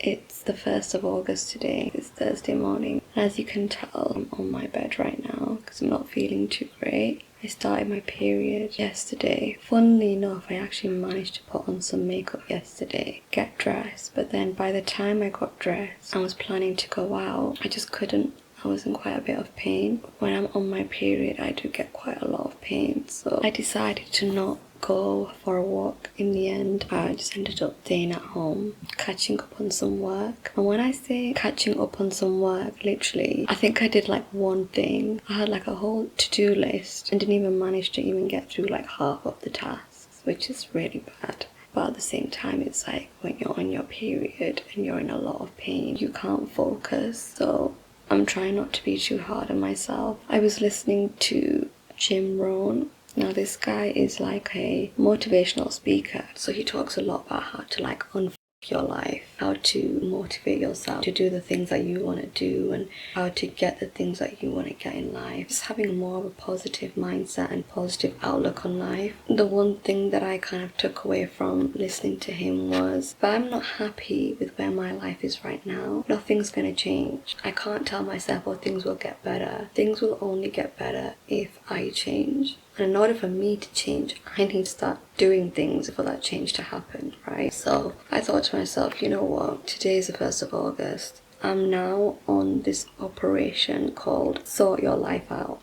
It's the 1st of August today. It's Thursday morning. As you can tell, I'm on my bed right now because I'm not feeling too great. I started my period yesterday. Funnily enough, I actually managed to put on some makeup yesterday, get dressed, but then by the time I got dressed, I was planning to go out. I just couldn't. I was in quite a bit of pain. When I'm on my period, I do get quite a lot of pain, so I decided to not go for a walk. In the end, I just ended up staying at home, catching up on some work. And when I say catching up on some work, literally, I think I did like one thing. I had like a whole to-do list and didn't even manage to even get through like half of the tasks, which is really bad. But at the same time, it's like when you're on your period and you're in a lot of pain, you can't focus. So I'm trying not to be too hard on myself. I was listening to Jim Rohn. Now this guy is like a motivational speaker, so he talks a lot about how to like unfuck your life, how to motivate yourself to do the things that you want to do and how to get the things that you want to get in life. Just having more of a positive mindset and positive outlook on life. The one thing that I kind of took away from listening to him was, if I'm not happy with where my life is right now, nothing's going to change. I can't tell myself, oh, things will get better. Things will only get better if I change. And in order for me to change, I need to start doing things for that change to happen, right? So I thought to myself, you know what? Today is the 1st of August. I'm now on this operation called Sort Your Life Out.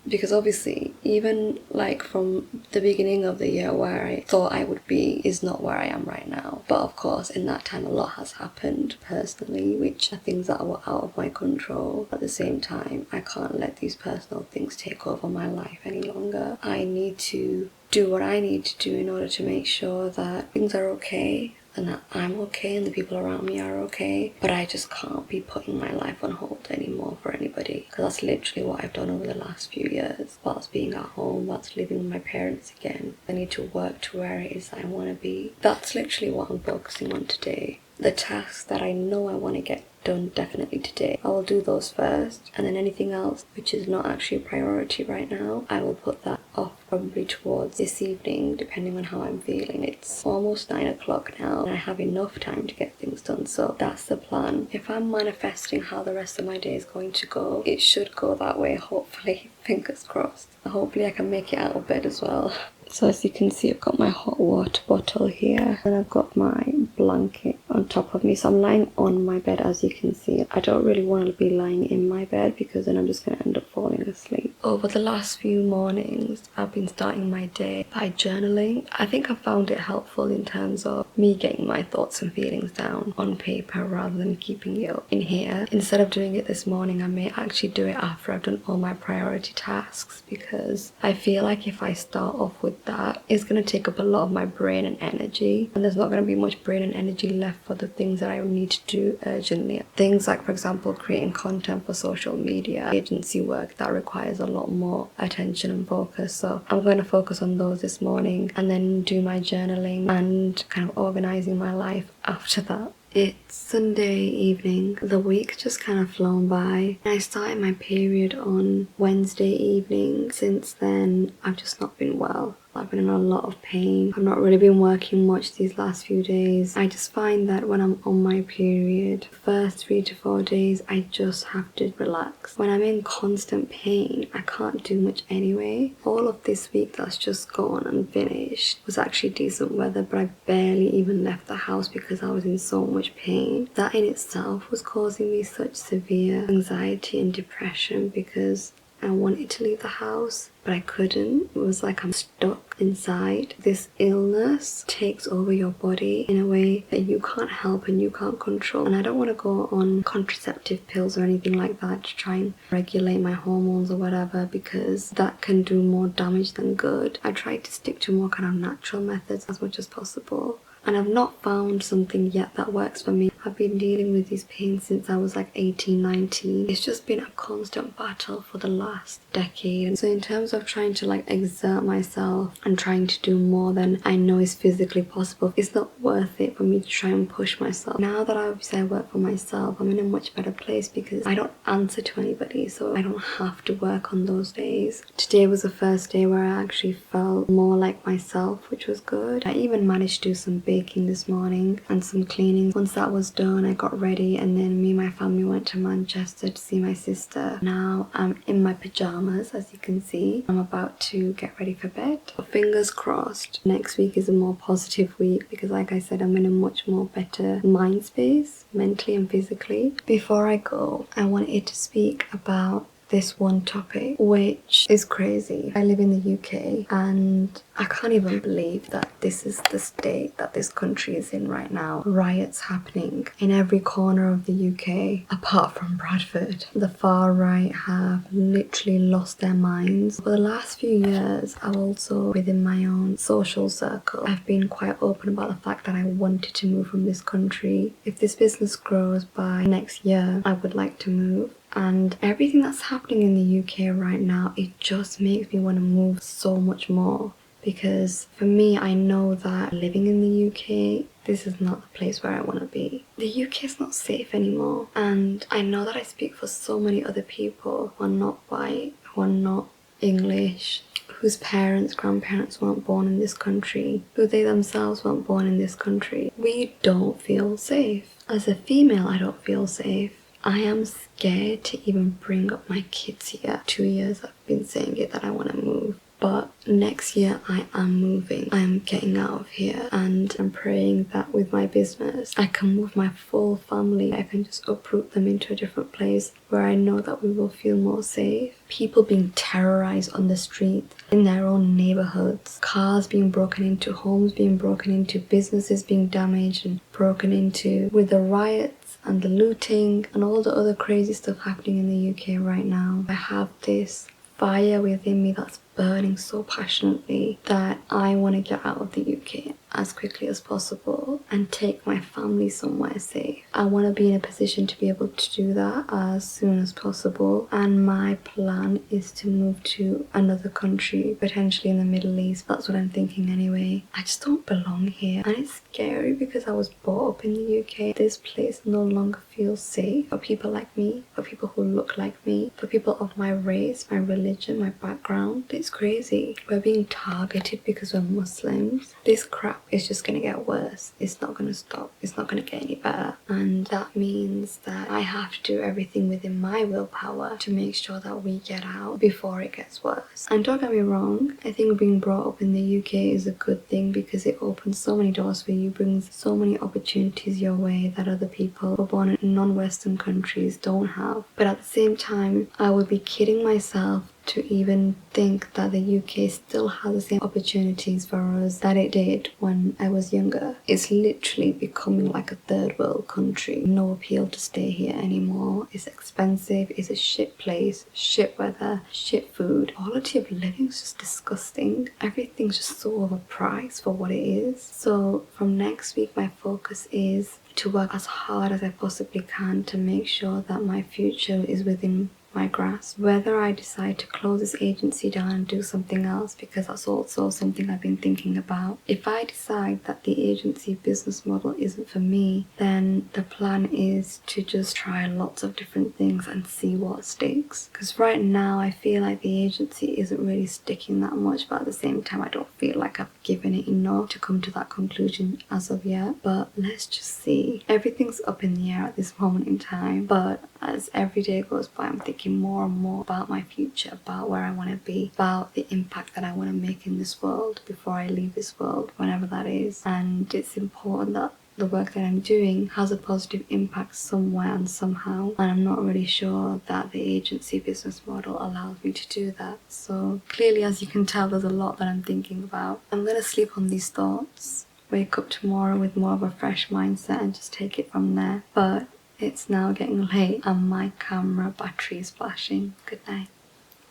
Because obviously, even like from the beginning of the year where I thought I would be is not where I am right now. But of course, in that time, a lot has happened personally, which are things that were out of my control. At the same time, I can't let these personal things take over my life any longer. I need to do what I need to do in order to make sure that things are okay and that I'm okay and the people around me are okay, but I just can't be putting my life on hold anymore for anybody, because that's literally what I've done over the last few years. Whilst being at home, whilst living with my parents again, I need to work to where it is I want to be. That's literally what I'm focusing on today. The tasks that I know I want to get done definitely today, I will do those first, and then anything else which is not actually a priority right now, I will put that off probably towards this evening, depending on how I'm feeling. It's almost 9 o'clock now and I have enough time to get things done, so that's the plan. If I'm manifesting how the rest of my day is going to go, it should go that way, hopefully. Fingers crossed. Hopefully I can make it out of bed as well. So as you can see, I've got my hot water bottle here and I've got my blanket on top of me. So I'm lying on my bed, as you can see. I don't really want to be lying in my bed because then I'm just going to end up falling asleep. Over the last few mornings, I've been starting my day by journaling. I think I found it helpful in terms of me getting my thoughts and feelings down on paper rather than keeping it up in here. Instead of doing it this morning, I may actually do it after I've done all my priority tasks, because I feel like if I start off with that, it's going to take up a lot of my brain and energy, and there's not going to be much brain and energy left for the things that I need to do urgently. Things like, for example, creating content for social media, agency work, that requires a lot more attention and focus. So I'm going to focus on those this morning and then do my journaling and kind of organizing my life after that. It's Sunday evening. The week just kind of flown by. I started my period on Wednesday evening. Since then, I've just not been well. I've been in a lot of pain. I've not really been working much these last few days. I just find that when I'm on my period, the first 3 to 4 days, I just have to relax. When I'm in constant pain, I can't do much anyway. All of this week that's just gone and finished was actually decent weather, but I barely even left the house because I was in so much pain. That in itself was causing me such severe anxiety and depression because I wanted to leave the house, but I couldn't. It was like I'm stuck inside. This illness takes over your body in a way that you can't help and you can't control. And I don't want to go on contraceptive pills or anything like that to try and regulate my hormones or whatever, because that can do more damage than good. I try to stick to more kind of natural methods as much as possible. And I've not found something yet that works for me. I've been dealing with these pains since I was like 18, 19. It's just been a constant battle for the last decade. And so in terms of trying to like exert myself and trying to do more than I know is physically possible, it's not worth it for me to try and push myself. Now that obviously I work for myself, I'm in a much better place because I don't answer to anybody, so I don't have to work on those days. Today was the first day where I actually felt more like myself, which was good. I even managed to do some baking this morning and some cleaning. Once that was done, I got ready, and then me and my family went to Manchester to see my sister. Now I'm in my pajamas, as you can see. I'm about to get ready for bed. Fingers crossed next week is a more positive week, because like I said, I'm in a much more better mind space, mentally and physically. Before I go, I wanted to speak about this one topic, which is crazy. I live in the UK and I can't even believe that this is the state that this country is in right now. Riots happening in every corner of the UK apart from Bradford. The far right have literally lost their minds. For the last few years, I've also, within my own social circle, I've been quite open about the fact that I wanted to move from this country. If this business grows by next year, I would like to move. And everything that's happening in the UK right now, it just makes me want to move so much more. Because for me, I know that living in the UK, this is not the place where I want to be. The UK is not safe anymore. And I know that I speak for so many other people who are not white, who are not English, whose parents, grandparents weren't born in this country, who they themselves weren't born in this country. We don't feel safe. As a female, I don't feel safe. I am scared to even bring up my kids here. 2 years I've been saying it that I want to move. But next year I am moving. I am getting out of here, and I'm praying that with my business I can move my full family. I can just uproot them into a different place where I know that we will feel more safe. People being terrorized on the street, in their own neighborhoods, cars being broken into, homes being broken into, businesses being damaged and broken into. With the riots and the looting and all the other crazy stuff happening in the UK right now, I have this fire within me that's burning so passionately that I want to get out of the UK as quickly as possible and take my family somewhere safe. I want to be in a position to be able to do that as soon as possible, and my plan is to move to another country, potentially in the Middle East. That's what I'm thinking anyway. I just don't belong here, and it's scary because I was brought up in the UK. This place no longer feels safe for people like me, for people who look like me, for people of my race, my religion, my background. It's crazy. We're being targeted because we're Muslims. This crap is just gonna get worse. It's not gonna stop. It's not gonna get any better. And that means that I have to do everything within my willpower to make sure that we get out before it gets worse. And don't get me wrong, I think being brought up in the UK is a good thing because it opens so many doors for you, brings so many opportunities your way that other people who are born in non-Western countries don't have. But at the same time, I would be kidding myself to even think that the UK still has the same opportunities for us that it did when I was younger. It's literally becoming like a third world country. No appeal to stay here anymore. It's expensive, it's a shit place, shit weather, shit food. Quality of living is just disgusting. Everything's just so overpriced for what it is. So from next week, my focus is to work as hard as I possibly can to make sure that my future is within my grasp. Whether I decide to close this agency down and do something else, because that's also something I've been thinking about. If I decide that the agency business model isn't for me, then the plan is to just try lots of different things and see what sticks. Because right now I feel like the agency isn't really sticking that much, but at the same time I don't feel like I've given it enough to come to that conclusion as of yet. But let's just see. Everything's up in the air at this moment in time, but as every day goes by, I'm thinking more and more about my future, about where I want to be, about the impact that I want to make in this world before I leave this world, whenever that is. And it's important that the work that I'm doing has a positive impact somewhere and somehow, and I'm not really sure that the agency business model allows me to do that. So clearly, as you can tell, there's a lot that I'm thinking about. I'm gonna sleep on these thoughts, wake up tomorrow with more of a fresh mindset and just take it from there. But it's now getting late and my camera battery is flashing. Good night.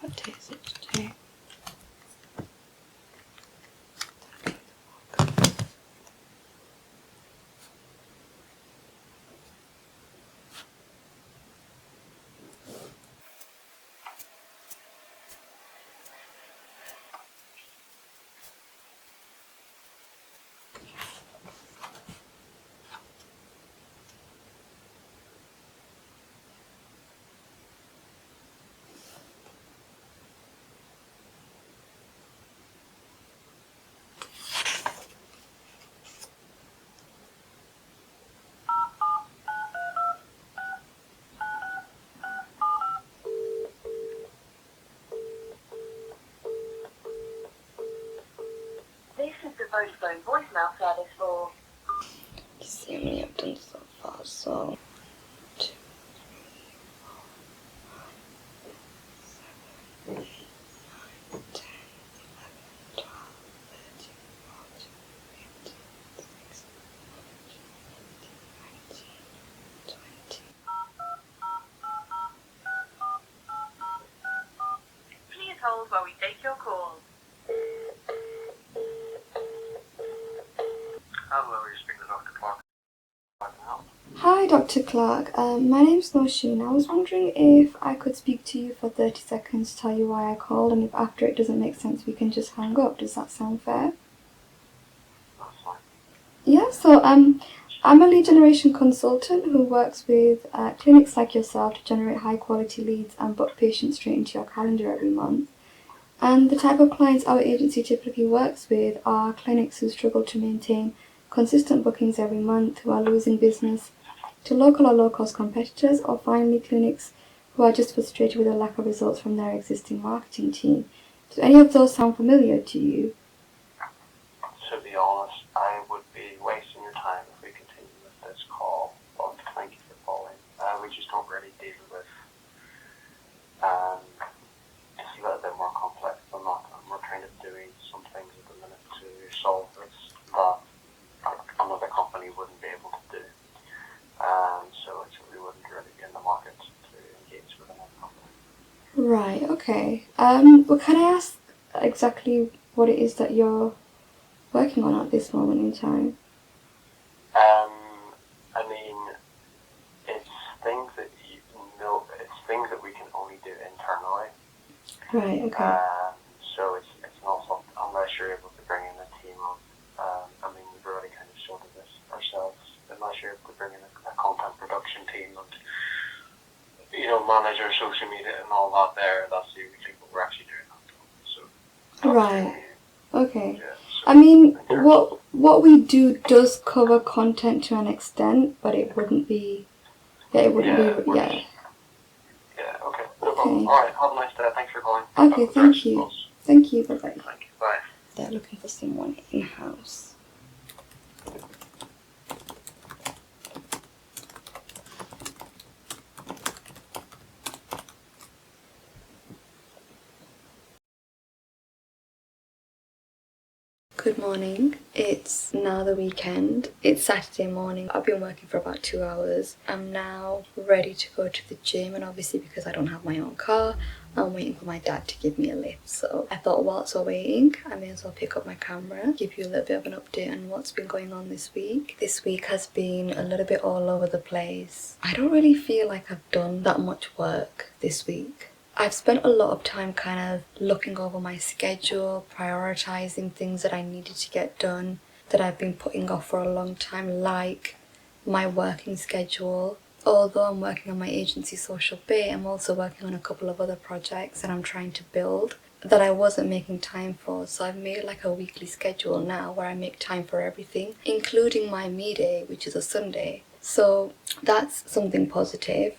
What day is it today? Vodafone voicemail service for... You see how many I've done so far, so... 2, 3, 4, 5, 6, 7, 8, 9, 10, 11, 12, 13, 14, 15, 16, 17, 18, 19. Please hold while we take your call. Hello, you're speaking to Dr. Clark. Hi, Dr. Clark. My name's Nosheen. I was wondering if I could speak to you for 30 seconds to tell you why I called, and if after it doesn't make sense, we can just hang up. Does that sound fair? That's fine. Yeah, so I'm a lead generation consultant who works with clinics like yourself to generate high quality leads and book patients straight into your calendar every month. And the type of clients our agency typically works with are clinics who struggle to maintain consistent bookings every month, who are losing business to local or low-cost competitors, or finally clinics who are just frustrated with the lack of results from their existing marketing team. Do any of those sound familiar to you? To be honest, I would be wasting your time if we continue with this call, but thank you for calling. We just don't really deal with it's a little bit more complex than that, and we're kind of doing some things at the minute to solve this that another company wouldn't be able to do. So we wouldn't really be in the market to engage with another company. Right, okay. Well, can I ask exactly what it is that you're working on at this moment in time? I mean, it's things that it's things that we can only do internally. Right, okay. So it's not something, unless you're able to bring in a team of, I mean, we've already kind of sorted this ourselves, unless you're able to bring in a content production team and, manage our social media and all that there, that's the only thing that we're actually doing that. So, right, okay. Yeah, so I mean, what we do does cover content to an extent, but it wouldn't be, yeah. Yeah, okay. No problem. Alright, have a nice day. Thanks for calling. Okay, thank you. Thank you, bye-bye. Thank you, bye. They're looking for someone in-house. Good morning. It's now the weekend. It's Saturday morning. I've been working for about 2 hours. I'm now ready to go to the gym, and obviously because I don't have my own car, I'm waiting for my dad to give me a lift. So I thought whilst we're waiting, I may as well pick up my camera, give you a little bit of an update on what's been going on this week. This week has been a little bit all over the place. I don't really feel like I've done that much work this week. I've spent a lot of time kind of looking over my schedule, prioritizing things that I needed to get done that I've been putting off for a long time, like my working schedule. Although I'm working on my agency social bit, I'm also working on a couple of other projects that I'm trying to build that I wasn't making time for. So I've made like a weekly schedule now where I make time for everything, including my me day, which is a Sunday. So that's something positive.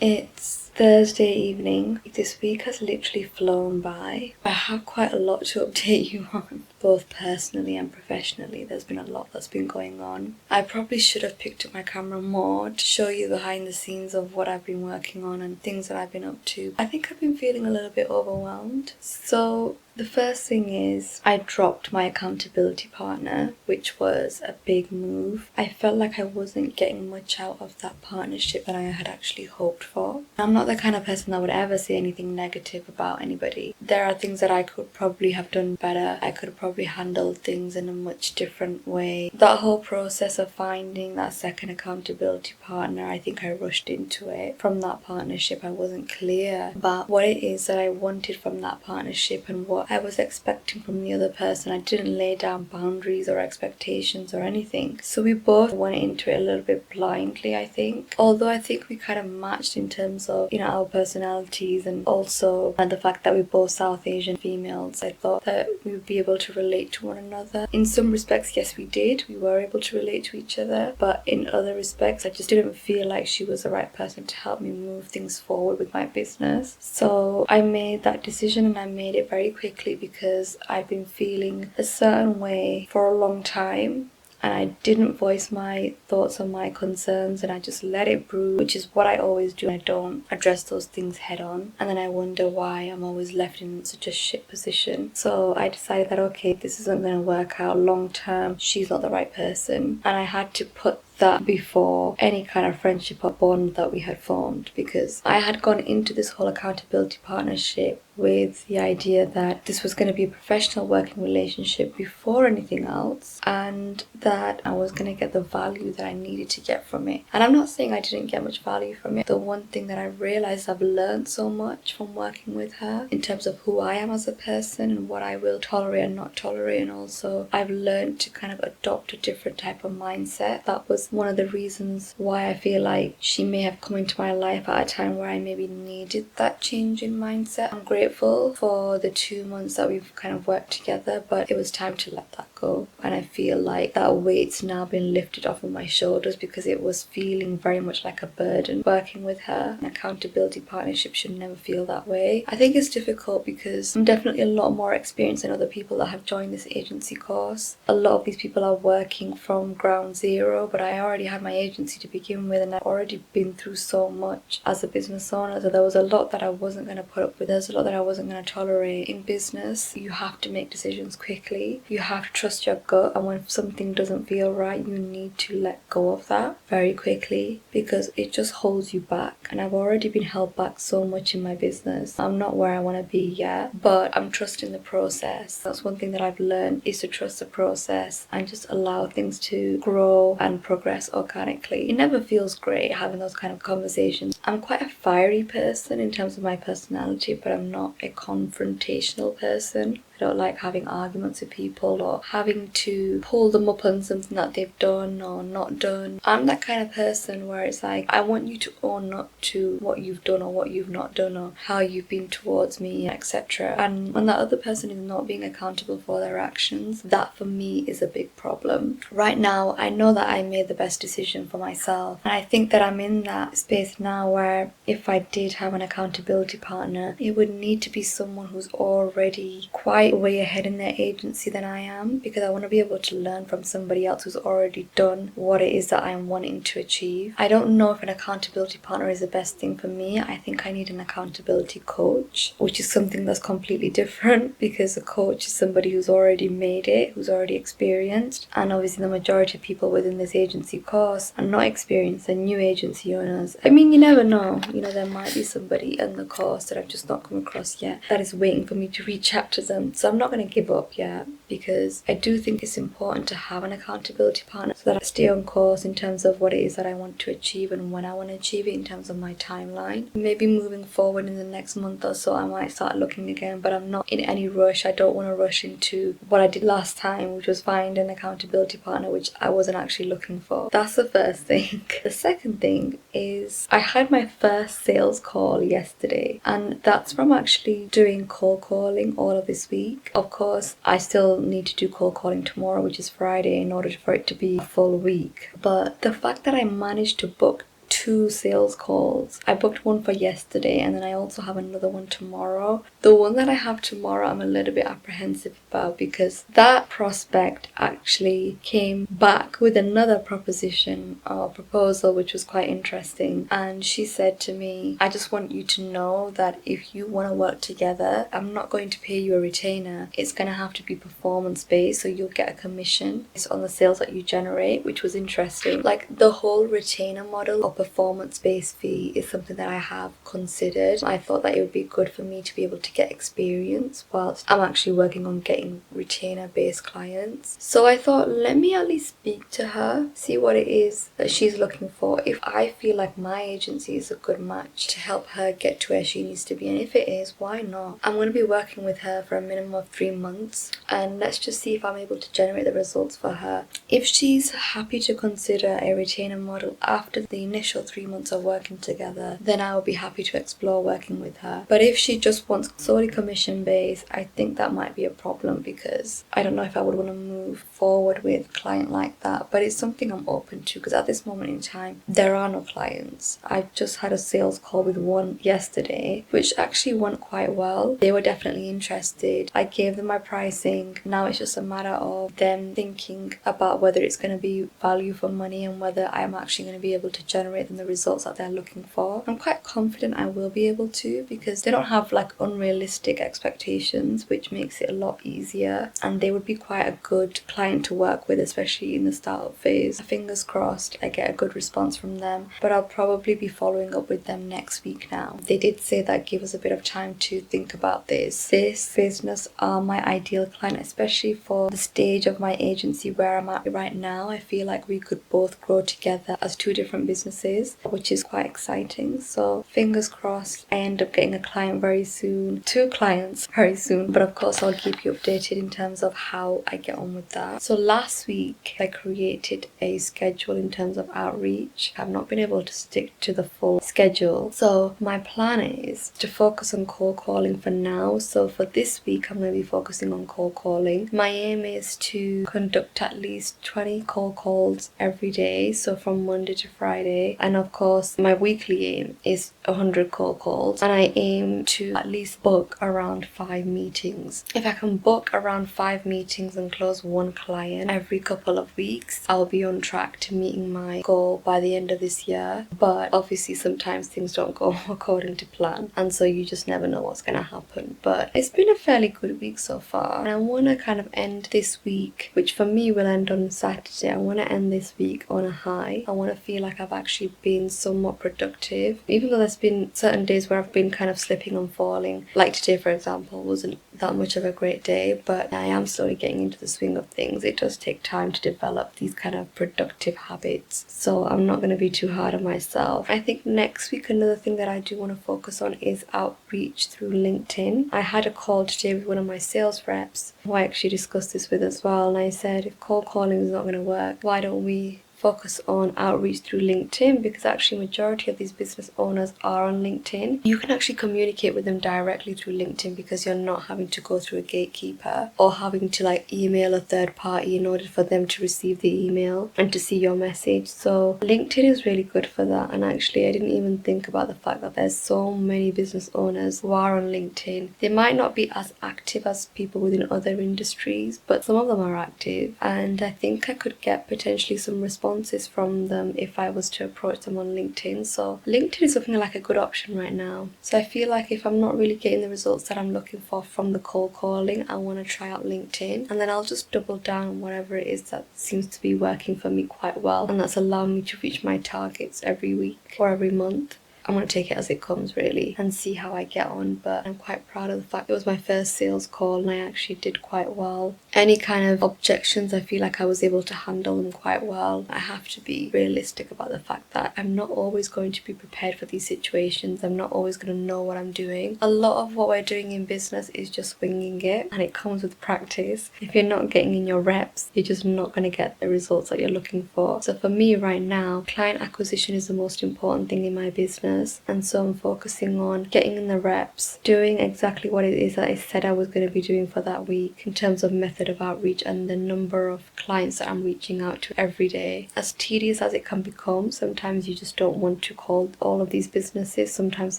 It's Thursday evening. This week has literally flown by. I have quite a lot to update you on, both personally and professionally. There's been a lot that's been going on. I probably should have picked up my camera more to show you behind the scenes of what I've been working on and things that I've been up to. I think I've been feeling a little bit overwhelmed. So the first thing is I dropped my accountability partner, which was a big move. I felt like I wasn't getting much out of that partnership that I had actually hoped for. I'm not the kind of person that would ever say anything negative about anybody. There are things that I could probably have done better. I could have probably handled things in a much different way. That whole process of finding that second accountability partner, I think I rushed into it. From that partnership, I wasn't clear about what it is that I wanted from that partnership and what I was expecting from the other person. I didn't lay down boundaries or expectations or anything. So we both went into it a little bit blindly, I think. Although I think we kind of matched in terms of, our personalities, and also the fact that we're both South Asian females. I thought that we would be able to relate to one another. In some respects, yes, we did. We were able to relate to each other. But in other respects, I just didn't feel like she was the right person to help me move things forward with my business. So I made that decision, and I made it very quickly. quickly because I've been feeling a certain way for a long time. And I didn't voice my thoughts or my concerns, and I just let it brew, which is what I always do. I don't address those things head on, and then I wonder why I'm always left in such a shit position. So I decided that, okay, this isn't going to work out long term. She's not the right person. And I had to put that before any kind of friendship or bond that we had formed, because I had gone into this whole accountability partnership with the idea that this was going to be a professional working relationship before anything else, and that I was going to get the value that I needed to get from it. And I'm not saying I didn't get much value from it. The one thing that I realized, I've learned so much from working with her in terms of who I am as a person and what I will tolerate and not tolerate, and also I've learned to kind of adopt a different type of mindset. That was one of the reasons why I feel like she may have come into my life at a time where I maybe needed that change in mindset. I'm grateful for the 2 months that we've kind of worked together, but it was time to let that go. And I feel like that weight's now been lifted off of my shoulders, because it was feeling very much like a burden working with her. An accountability partnership should never feel that way. I think it's difficult because I'm definitely a lot more experienced than other people that have joined this agency course. A lot of these people are working from ground zero, but I already had my agency to begin with, and I've already been through so much as a business owner, so there was a lot that I wasn't going to put up with. There's a lot that I wasn't going to tolerate. In business, you have to make decisions quickly. You have to trust your gut, and when something doesn't feel right, you need to let go of that very quickly, because it just holds you back. And I've already been held back so much in my business. I'm not where I want to be yet, but I'm trusting the process. That's one thing that I've learned, is to trust the process and just allow things to grow and progress organically. It never feels great having those kind of conversations. I'm quite a fiery person in terms of my personality, but I'm not a confrontational person. I don't like having arguments with people or having to pull them up on something that they've done or not done. I'm that kind of person where it's like, I want you to own up to what you've done or what you've not done or how you've been towards me, etc. And when that other person is not being accountable for their actions, that for me is a big problem. Right now, I know that I made the best decision for myself, and I think that I'm in that space now where if I did have an accountability partner, it would need to be someone who's already quite way ahead in their agency than I am, because I want to be able to learn from somebody else who's already done what it is that I'm wanting to achieve. I don't know if an accountability partner is the best thing for me. I think I need an accountability coach, which is something that's completely different, because a coach is somebody who's already made it, who's already experienced, and obviously the majority of people within this agency course are not experienced, they're new agency owners. I mean, you never know, there might be somebody in the course that I've just not come across yet that is waiting for me to reach out to them. So I'm not going to give up yet, because I do think it's important to have an accountability partner so that I stay on course in terms of what it is that I want to achieve and when I want to achieve it in terms of my timeline. Maybe moving forward in the next month or so I might start looking again, but I'm not in any rush. I don't want to rush into what I did last time, which was find an accountability partner, which I wasn't actually looking for. That's the first thing. The second thing is I had my first sales call yesterday, and that's from actually doing cold calling all of this week. Of course, I still need to do cold calling tomorrow, which is Friday, in order for it to be a full week. But the fact that I managed to book 2 sales calls. I booked one for yesterday, and then I also have another one tomorrow. The one that I have tomorrow I'm a little bit apprehensive about, because that prospect actually came back with another proposition or proposal, which was quite interesting. And she said to me, I just want you to know that if you want to work together, I'm not going to pay you a retainer. It's going to have to be performance based, so you'll get a commission. It's on the sales that you generate, which was interesting. Like, the whole retainer model or performance-based fee is something that I have considered. I thought that it would be good for me to be able to get experience whilst I'm actually working on getting retainer-based clients. So I thought, let me at least speak to her, see what it is that she's looking for. If I feel like my agency is a good match to help her get to where she needs to be, and if it is, why not? I'm going to be working with her for a minimum of 3 months, and let's just see if I'm able to generate the results for her. If she's happy to consider a retainer model after the initial 3 months of working together, then I will be happy to explore working with her. But if she just wants solely commission based, I think that might be a problem, because I don't know if I would want to move move forward with a client like that, but it's something I'm open to because at this moment in time there are no clients. I've just had a sales call with one yesterday, which actually went quite well. They were definitely interested. I gave them my pricing. Now it's just a matter of them thinking about whether it's going to be value for money and whether I'm actually going to be able to generate them the results that they're looking for. I'm quite confident I will be able to because they don't have like unrealistic expectations, which makes it a lot easier, and they would be quite a good client to work with, especially in the startup phase. Fingers crossed I get a good response from them, but I'll probably be following up with them next week now. They did say that give us a bit of time to think about this. This business are my ideal client, especially for the stage of my agency where I'm at right now. I feel like we could both grow together as two different businesses, which is quite exciting. So fingers crossed I end up getting a client very soon, 2 clients very soon, but of course I'll keep you updated in terms of how I get on with that. So last week I created a schedule in terms of outreach. I've not been able to stick to the full schedule, so my plan is to focus on cold calling for now. So for this week I'm going to be focusing on cold calling. My aim is to conduct at least 20 cold calls every day, so from Monday to Friday, and of course my weekly aim is 100 cold calls, and I aim to at least book around 5 meetings. If I can book around 5 meetings and close 1 client every couple of weeks, I'll be on track to meeting my goal by the end of this year. But obviously sometimes things don't go according to plan, and so you just never know what's going to happen. But it's been a fairly good week so far, and I want to kind of end this week, which for me will end on Saturday. I want to end this week on a high. I want to feel like I've actually been somewhat productive, even though there's been certain days where I've been kind of slipping and falling. Like today, for example, wasn't that much of a great day, but I am slowly getting into the swing of things. It does take time to develop these kind of productive habits, so I'm not going to be too hard on myself. I think next week another thing that I do want to focus on is outreach through LinkedIn. I had a call today with one of my sales reps who I actually discussed this with as well, and I said if cold calling is not going to work, why don't we focus on outreach through LinkedIn, because actually majority of these business owners are on LinkedIn. You can actually communicate with them directly through LinkedIn because you're not having to go through a gatekeeper or having to like email a third party in order for them to receive the email and to see your message. So LinkedIn is really good for that, and actually I didn't even think about the fact that there's so many business owners who are on LinkedIn. They might not be as active as people within other industries, but some of them are active, and I think I could get potentially some responses from them if I was to approach them on LinkedIn. So LinkedIn is looking like a good option right now. So I feel like if I'm not really getting the results that I'm looking for from the cold calling, I want to try out LinkedIn, and then I'll just double down on whatever it is that seems to be working for me quite well, and that's allowing me to reach my targets every week or every month. I'm going to take it as it comes really and see how I get on, but I'm quite proud of the fact it was my first sales call and I actually did quite well. Any kind of objections, I feel like I was able to handle them quite well. I have to be realistic about the fact that I'm not always going to be prepared for these situations. I'm not always going to know what I'm doing. A lot of what we're doing in business is just winging it, and it comes with practice. If you're not getting in your reps, you're just not going to get the results that you're looking for. So for me right now, client acquisition is the most important thing in my business. And so I'm focusing on getting in the reps, doing exactly what it is that I said I was going to be doing for that week in terms of method of outreach and the number of clients that I'm reaching out to every day. As tedious as it can become, sometimes you just don't want to call all of these businesses. Sometimes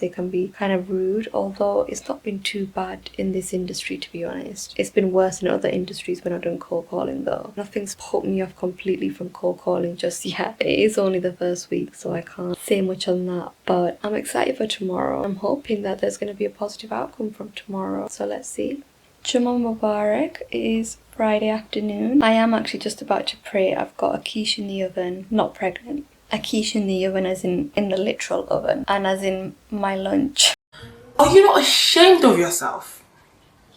they can be kind of rude, although it's not been too bad in this industry, to be honest. It's been worse in other industries when I've done cold calling though. Nothing's put me off completely from cold calling just yet. It is only the first week, so I can't say much on that, but I'm excited for tomorrow. I'm hoping that there's going to be a positive outcome from tomorrow, so let's see. Jummah Mubarak. It is Friday afternoon. I am actually just about to pray. I've got a quiche in the oven, not pregnant. A quiche in the oven as in the literal oven, and as in my lunch. Are you not ashamed of yourself?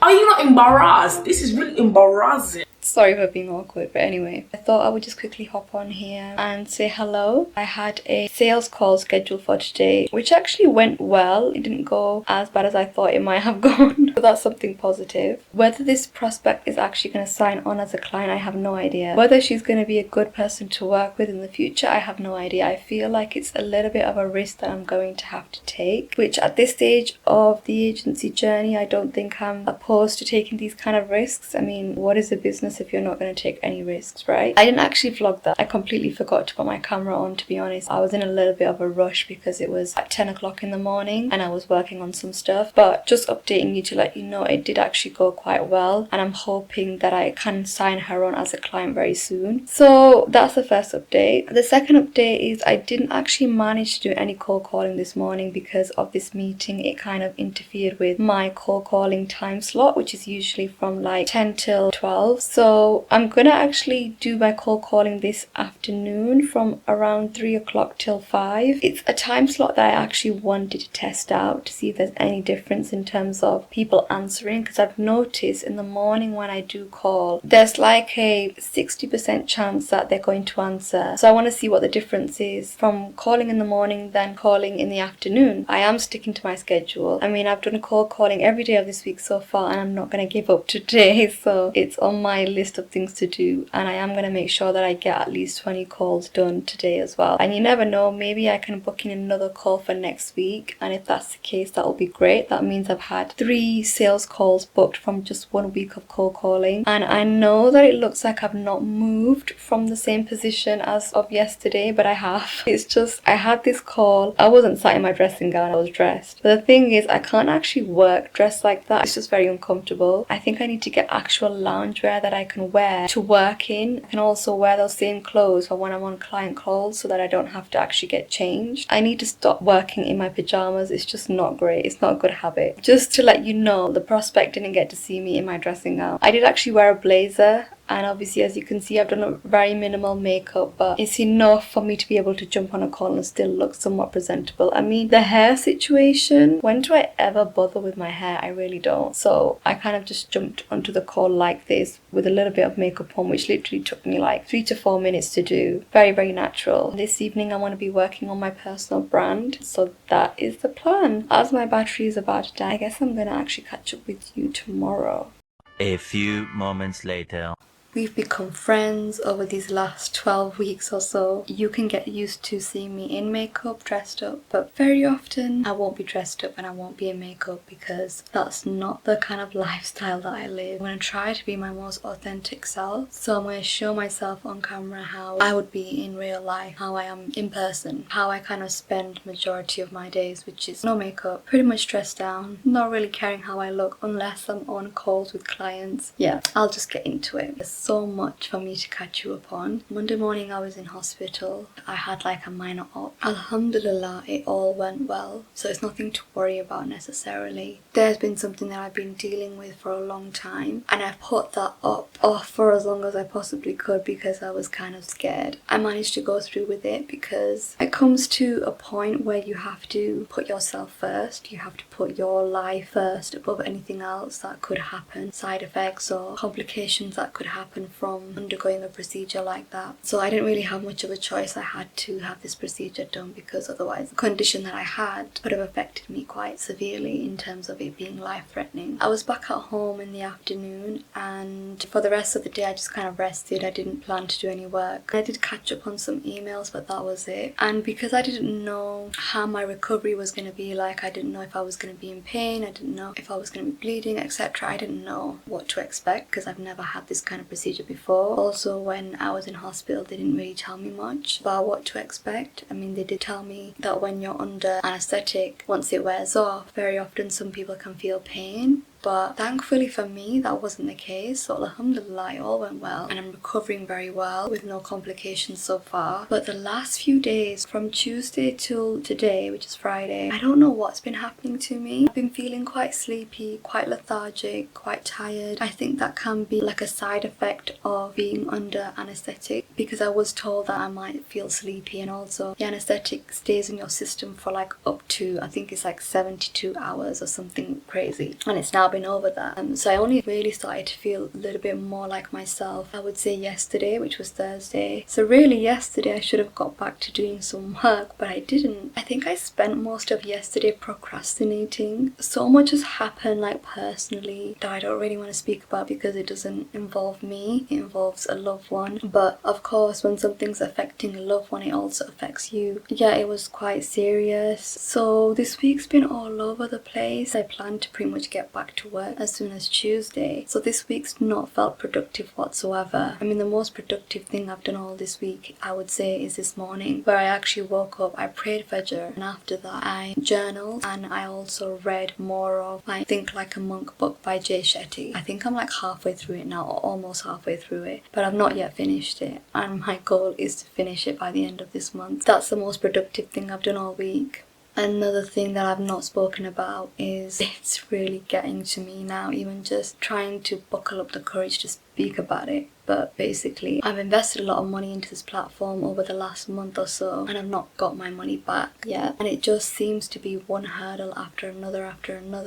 Are you not embarrassed? This is really embarrassing. Sorry for being awkward, but anyway, I thought I would just quickly hop on here and say hello. I had a sales call scheduled for today, which actually went well. It didn't go as bad as I thought it might have gone. So that's something positive. Whether this prospect is actually going to sign on as a client, I have no idea. Whether she's going to be a good person to work with in the future, I have no idea. I feel like it's a little bit of a risk that I'm going to have to take, which at this stage of the agency journey, I don't think I'm opposed to taking these kind of risks. I mean, what is a business if you're not going to take any risks, right? I didn't actually vlog that. I completely forgot to put my camera on, to be honest. I was in a little bit of a rush because it was at 10 o'clock in the morning and I was working on some stuff, but just updating you to let you know it did actually go quite well, and I'm hoping that I can sign her on as a client very soon. So that's the first update. The second update is I didn't actually manage to do any cold calling this morning because of this meeting. It kind of interfered with my cold calling time slot, which is usually from like 10 till 12. So I'm gonna actually do my cold calling this afternoon from around 3 o'clock till 5. It's a time slot that I actually wanted to test out to see if there's any difference in terms of people answering, because I've noticed in the morning when I do call, there's like a 60% chance that they're going to answer. So I want to see what the difference is from calling in the morning than calling in the afternoon. I am sticking to my schedule. I mean, I've done cold calling every day of this week so far, and I'm not going to give up today. So it's on my list of things to do, and I am going to make sure that I get at least 20 calls done today as well. And you never know, maybe I can book in another call for next week, and if that's the case, that will be great. That means I've had 3 sales calls booked from just 1 week of cold calling, and I know that it looks like I've not moved from the same position as of yesterday, but I have. It's just I had this call. I wasn't sat in my dressing gown, I was dressed, but the thing is I can't actually work dressed like that. It's just very uncomfortable. I think I need to get actual loungewear that I can wear to work in. I can also wear those same clothes for when I'm on client calls so that I don't have to actually get changed. I need to stop working in my pajamas. It's just not great. It's not a good habit. Just to let you know, the prospect didn't get to see me in my dressing gown. I did actually wear a blazer, and obviously, as you can see, I've done a very minimal makeup, but it's enough for me to be able to jump on a call and still look somewhat presentable. I mean, the hair situation, when do I ever bother with my hair? I really don't. So I kind of just jumped onto the call like this with a little bit of makeup on, which literally took me like 3 to 4 minutes to do. Very, very natural. This evening, I want to be working on my personal brand. So that is the plan. As my battery is about to die, I guess I'm going to actually catch up with you tomorrow. A few moments later. We've become friends over these last 12 weeks or so. You can get used to seeing me in makeup, dressed up, but very often I won't be dressed up and I won't be in makeup because that's not the kind of lifestyle that I live. I'm going to try to be my most authentic self. So I'm going to show myself on camera how I would be in real life, how I am in person, how I kind of spend majority of my days, which is no makeup, pretty much dressed down, not really caring how I look unless I'm on calls with clients. Yeah, I'll just get into it. There's so much for me to catch you up on. Monday morning I was in hospital. I had like a minor op. Alhamdulillah, it all went well, so it's nothing to worry about necessarily. There's been something that I've been dealing with for a long time, and I've put that off for as long as I possibly could because I was kind of scared. I managed to go through with it because it comes to a point where you have to put yourself first. You have to put your life first above anything else that could happen, side effects or complications that could happen from undergoing a procedure like that. So I didn't really have much of a choice. I had to have this procedure done because otherwise the condition that I had could have affected me quite severely in terms of it being life-threatening. I was back at home in the afternoon, and for the rest of the day I just kind of rested. I didn't plan to do any work. I did catch up on some emails, but that was it. And because I didn't know how my recovery was going to be like, I didn't know if I was going to be in pain, I didn't know if I was going to be bleeding, etc. I didn't know what to expect because I've never had this kind of procedure before. Also, when I was in hospital, they didn't really tell me much about what to expect. I mean, they did tell me that when you're under anesthetic, once it wears off, very often some people can feel pain. But thankfully for me, that wasn't the case. So alhamdulillah, it all went well. And I'm recovering very well with no complications so far. But the last few days, from Tuesday till today, which is Friday, I don't know what's been happening to me. I've been feeling quite sleepy, quite lethargic, quite tired. I think that can be like a side effect of being under anesthetic, because I was told that I might feel sleepy, and also the anesthetic stays in your system for like up to, I think it's like 72 hours or something crazy. And it's now been grabbing over that. So I only really started to feel a little bit more like myself, I would say yesterday, which was Thursday. So really yesterday I should have got back to doing some work, but I didn't. I think I spent most of yesterday procrastinating. So much has happened like personally that I don't really want to speak about because it doesn't involve me, it involves a loved one. But of course when something's affecting a loved one, it also affects you. Yeah, it was quite serious. So this week's been all over the place. I plan to pretty much get back to work as soon as Tuesday. So this week's not felt productive whatsoever. I mean, the most productive thing I've done all this week, I would say, is this morning, where I actually woke up, I prayed Fajr, and after that I journaled, and I also read more of Think Like a Monk book by Jay Shetty. I think I'm like halfway through it now, or almost halfway through it, but I've not yet finished it, and my goal is to finish it by the end of this month. That's the most productive thing I've done all week. Another thing that I've not spoken about is it's really getting to me now, even just trying to buckle up the courage to speak about it. But basically, I've invested a lot of money into this platform over the last month or so, and I've not got my money back yet. And it just seems to be one hurdle after another.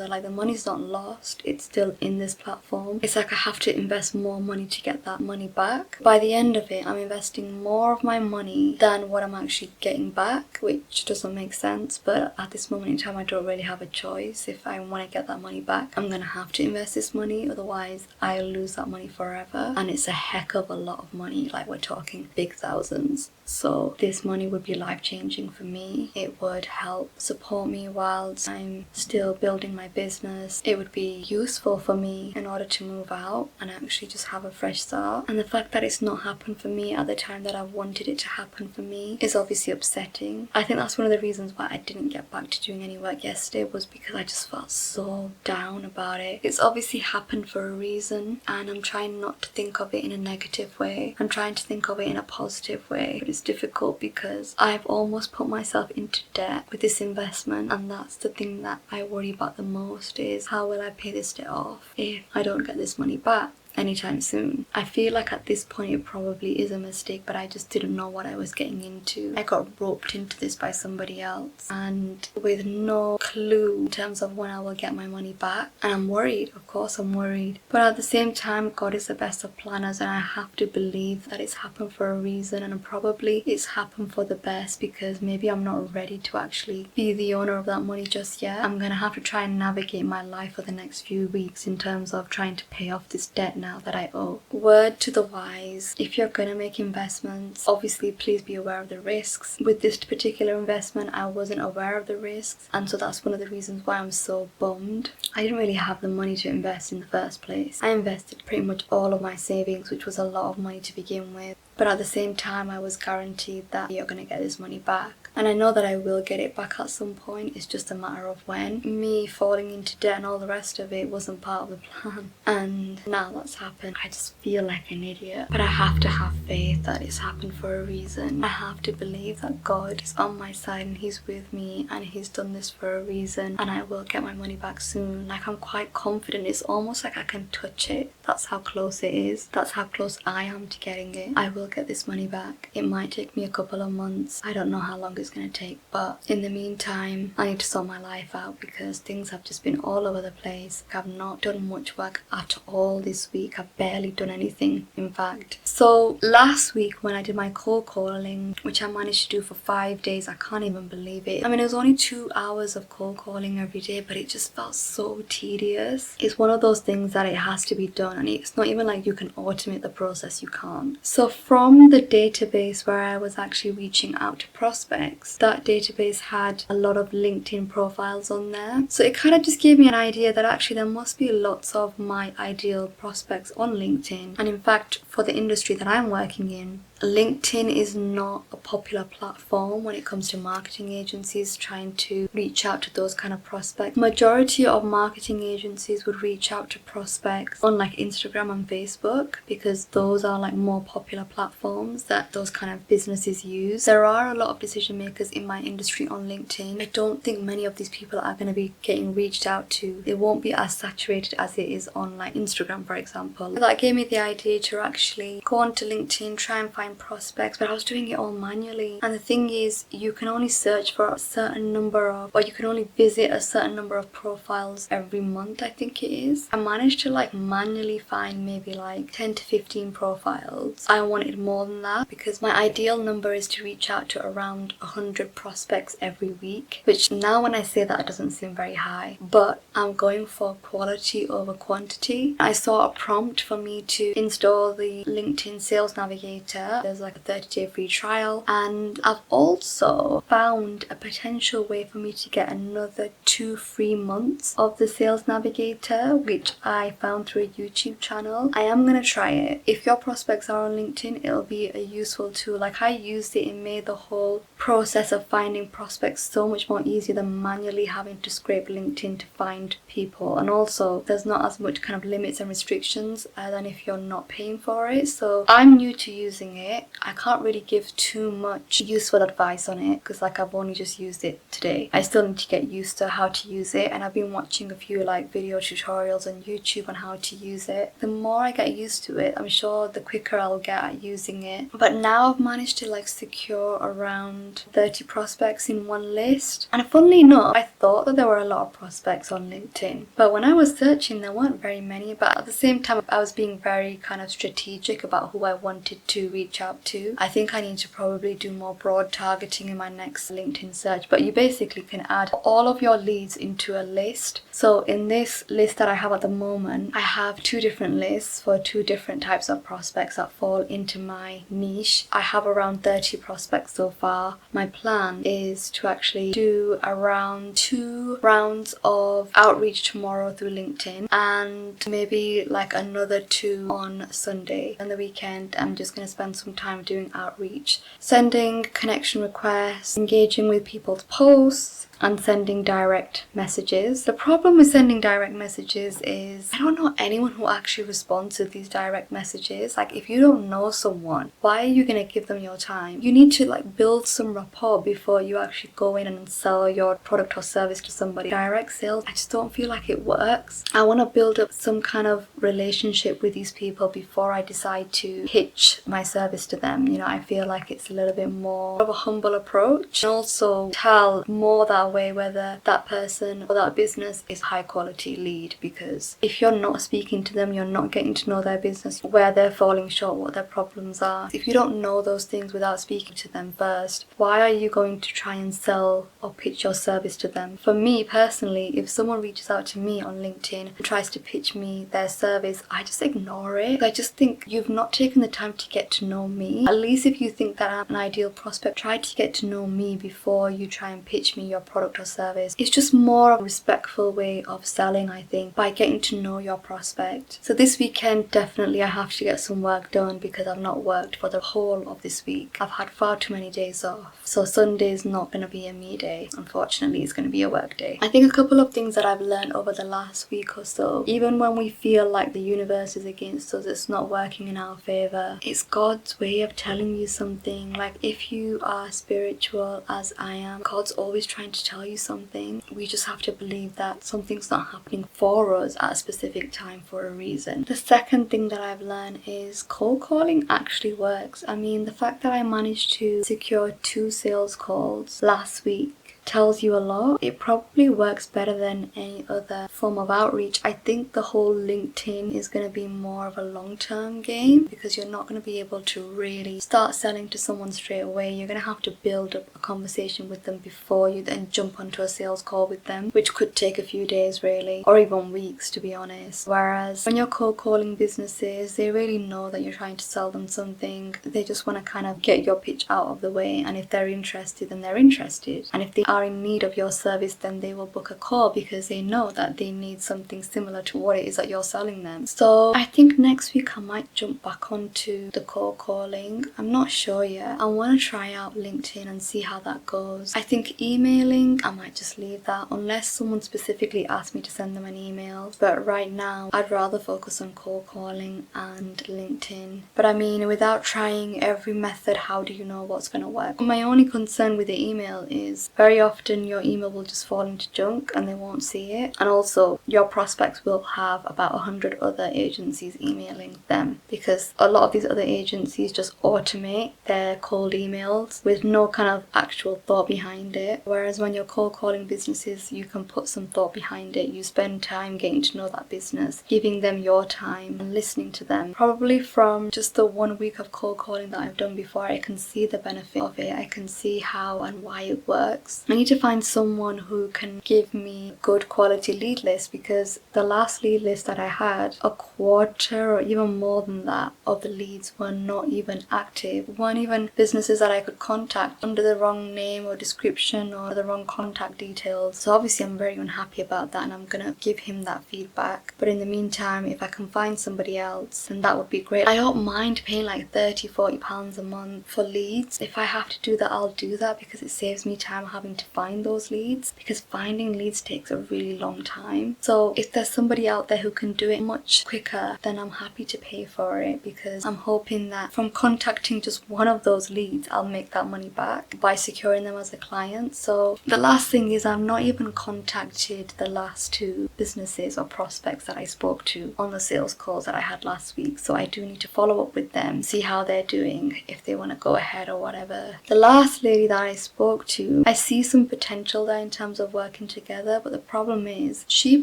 Like, the money's not lost, it's still in this platform. It's like I have to invest more money to get that money back. By the end of it, I'm investing more of my money than what I'm actually getting back, which doesn't make sense. But at this moment in time, I don't really have a choice. If I want to get that money back, I'm gonna have to invest this money, otherwise I'll lose that money forever. And it's a heck of a lot of money, like we're talking big thousands. So this money would be life-changing for me. It would help support me whilst I'm still building my business. It would be useful for me in order to move out and actually just have a fresh start. And the fact that it's not happened for me at the time that I wanted it to happen for me is obviously upsetting. I think that's one of the reasons why I didn't get back to doing any work yesterday, was because I just felt so down about it. It's obviously happened for a reason, and I'm trying not to think of it in a negative way. I'm trying to think of it in a positive way, but it's difficult because I've almost put myself into debt with this investment, and that's the thing that I worry about the most, is how will I pay this debt off if I don't get this money back anytime soon. I feel like at this point it probably is a mistake, but I just didn't know what I was getting into. I got roped into this by somebody else, and with no clue in terms of when I will get my money back. And I'm worried, of course I'm worried, but at the same time, God is the best of planners, and I have to believe that it's happened for a reason, and probably it's happened for the best, because maybe I'm not ready to actually be the owner of that money just yet. I'm gonna have to try and navigate my life for the next few weeks in terms of trying to pay off this debt now that I owe. Word to the wise, if you're gonna make investments, obviously please be aware of the risks. With this particular investment, I wasn't aware of the risks, and so that's one of the reasons why I'm so bummed. I didn't really have the money to invest in the first place. I invested pretty much all of my savings, which was a lot of money to begin with. But at the same time, I was guaranteed that you're gonna get this money back. And I know that I will get it back at some point, it's just a matter of when. Me falling into debt and all the rest of it wasn't part of the plan. And now that's happened, I just feel like an idiot. But I have to have faith that it's happened for a reason. I have to believe that God is on my side and He's with me, and He's done this for a reason, and I will get my money back soon. Like, I'm quite confident. It's almost like I can touch it. That's how close it is. That's how close I am to getting it. I will get this money back. It might take me a couple of months. I don't know how long it's going to take, but in the meantime, I need to sort my life out because things have just been all over the place. I've not done much work at all this week. I've barely done anything, in fact. So last week when I did my cold calling, which I managed to do for 5 days, I can't even believe it. I mean, it was only 2 hours of cold calling every day, but it just felt so tedious. It's one of those things that it has to be done, and it's not even like you can automate the process. You can't. So from the database where I was actually reaching out to prospects, that database had a lot of LinkedIn profiles on there. So it kind of just gave me an idea that actually there must be lots of my ideal prospects on LinkedIn. And in fact, for the industry that I'm working in, LinkedIn is not a popular platform when it comes to marketing agencies trying to reach out to those kind of prospects. Majority of marketing agencies would reach out to prospects on like Instagram and Facebook, because those are like more popular platforms that those kind of businesses use. There are a lot of decision makers in my industry on LinkedIn. I don't think many of these people are going to be getting reached out to. It won't be as saturated as it is on like Instagram, for example. That gave me the idea to actually go onto LinkedIn, try and find find prospects, but I was doing it all manually. And the thing is, you can only search for a certain number of, or you can only visit a certain number of profiles every month, I think it is. I managed to like manually find maybe like 10 to 15 profiles. I wanted more than that because my ideal number is to reach out to around 100 prospects every week, which now when I say that, it doesn't seem very high, but I'm going for quality over quantity. I saw a prompt for me to install the LinkedIn Sales Navigator. There's like a 30-day free trial, and I've also found a potential way for me to get another 2 free months of the Sales Navigator, which I found through a YouTube channel. I am gonna try it. If your prospects are on LinkedIn, it'll be a useful tool. Like, I used it, it made the whole process of finding prospects so much more easier than manually having to scrape LinkedIn to find people. And also there's not as much kind of limits and restrictions than if you're not paying for it. So I'm new to using it. I can't really give too much useful advice on it because like I've only just used it today. I still need to get used to how to use it, and I've been watching a few like video tutorials on YouTube on how to use it. The more I get used to it, I'm sure the quicker I'll get at using it. But now I've managed to like secure around 30 prospects in one list, and funnily enough, I thought that there were a lot of prospects on LinkedIn, but when I was searching there weren't very many. But at the same time, I was being very kind of strategic about who I wanted to reach out to. I think I need to probably do more broad targeting in my next LinkedIn search, but you basically can add all of your leads into a list. So in this list that I have at the moment, I have 2 different lists for 2 different types of prospects that fall into my niche. I have around 30 prospects so far. My plan is to actually do around 2 rounds of outreach tomorrow through LinkedIn, and maybe like another 2 on Sunday. On the weekend, I'm just going to spend some time doing outreach, sending connection requests, engaging with people's posts, and sending direct messages. The problem with sending direct messages is I don't know anyone who actually responds to these direct messages. Like, if you don't know someone, why are you gonna give them your time? You need to like build some rapport before you actually go in and sell your product or service to somebody. Direct sales, I just don't feel like it works. I want to build up some kind of relationship with these people before I decide to pitch my service to them. You know, I feel like it's a little bit more of a humble approach, and also tell more that way whether that person or that business is high quality lead, because if you're not speaking to them, you're not getting to know their business, where they're falling short, what their problems are. If you don't know those things without speaking to them first, why are you going to try and sell or pitch your service to them? For me personally, if someone reaches out to me on LinkedIn and tries to pitch me their service, I just ignore it. I just think you've not taken the time to get to know me. At least if you think that I'm an ideal prospect, try to get to know me before you try and pitch me your product or service. It's just more of a respectful way of selling, I think, by getting to know your prospect. So this weekend, definitely I have to get some work done because I've not worked for the whole of this week. I've had far too many days off. So Sunday's not going to be a me day. Unfortunately, it's going to be a work day. I think a couple of things that I've learned over the last week or so, even when we feel like the universe is against us, it's not working in our favour, it's God's way of telling you something. Like, if you are spiritual as I am, God's always trying to tell you something. We just have to believe that something's not happening for us at a specific time for a reason. The second thing that I've learned is cold calling actually works. I mean, the fact that I managed to secure 2 sales calls last week tells you a lot. It probably works better than any other form of outreach. I think the whole LinkedIn is going to be more of a long-term game because you're not going to be able to really start selling to someone straight away. You're going to have to build up a conversation with them before you then jump onto a sales call with them, which could take a few days really, or even weeks to be honest. Whereas when you're cold calling businesses, they really know that you're trying to sell them something. They just want to kind of get your pitch out of the way, and if they're interested, then they're interested. And if they are in need of your service, then they will book a call because they know that they need something similar to what it is that you're selling them. So I think next week I might jump back onto the cold calling. I'm not sure yet. I want to try out LinkedIn and see how that goes. I think emailing, I might just leave that unless someone specifically asks me to send them an email. But right now I'd rather focus on cold calling and LinkedIn. But I mean, without trying every method, how do you know what's going to work? My only concern with the email is very very often your email will just fall into junk and they won't see it. And also your prospects will have about 100 other agencies emailing them, because a lot of these other agencies just automate their cold emails with no kind of actual thought behind it. Whereas when you're cold calling businesses, you can put some thought behind it. You spend time getting to know that business, giving them your time and listening to them. Probably from just the 1 week of cold calling that I've done before, I can see the benefit of it. I can see how and why it works. I need to find someone who can give me good quality lead list, because the last lead list that I had, a quarter or even more than that of the leads were not even active, weren't even businesses that I could contact under the wrong name or description or the wrong contact details. So obviously I'm very unhappy about that, and I'm gonna give him that feedback. But in the meantime, if I can find somebody else, then that would be great. I don't mind paying like £30-40 a month for leads. If I have to do that, I'll do that, because it saves me time having to find those leads, because finding leads takes a really long time. So if there's somebody out there who can do it much quicker, then I'm happy to pay for it, because I'm hoping that from contacting just one of those leads, I'll make that money back by securing them as a client. So the last thing is, I've not even contacted the last 2 businesses or prospects that I spoke to on the sales calls that I had last week. So I do need to follow up with them, see how they're doing, if they want to go ahead or whatever. The last lady that I spoke to, I see some potential there in terms of working together, but the problem is she